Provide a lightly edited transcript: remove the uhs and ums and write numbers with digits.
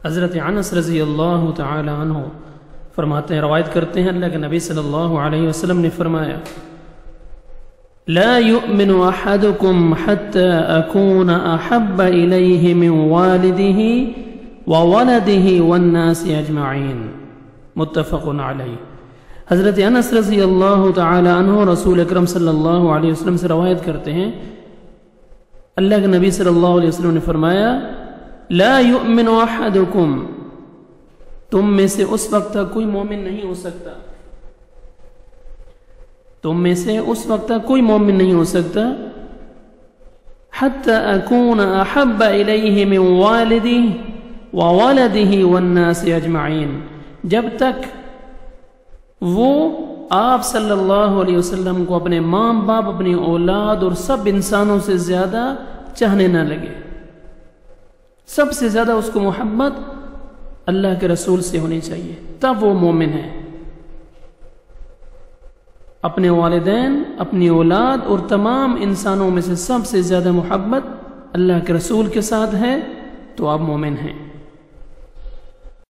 حضرت انس رضی اللہ تعالی عنہ فرماتے ہیں، روایت کرتے ہیں، اللہ کے نبی صلی اللہ علیہ وسلم نے فرمایا، لا يؤمن احدكم حتى اكون احب اليه من والده وولده والناس اجمعین، متفق علیہ۔ حضرت انس رضی اللہ تعالی عنہ رسول اکرم صلی اللہ علیہ وسلم سے روایت کرتے ہیں، اللہ کے نبی صلی اللہ علیہ وسلم نے فرمایا، لا يؤمن احدكم، تم میں سے اس وقت تک کوئی مومن نہیں ہو سکتا، تم میں سے اس وقت تک کوئی مومن نہیں ہو سکتا، حتی اکون احب الیہ من والدہ وولدہ والناس اجمعین، جب تک وہ آپ صلی اللہ علیہ وسلم کو اپنے ماں باپ، اپنی اولاد اور سب انسانوں سے زیادہ چاہنے نہ لگے، سب سے زیادہ اس کو محبت اللہ کے رسول سے ہونی چاہیے، تب وہ مومن ہے۔ اپنے والدین، اپنی اولاد اور تمام انسانوں میں سے سب سے زیادہ محبت اللہ کے رسول کے ساتھ ہے تو آپ مومن ہیں۔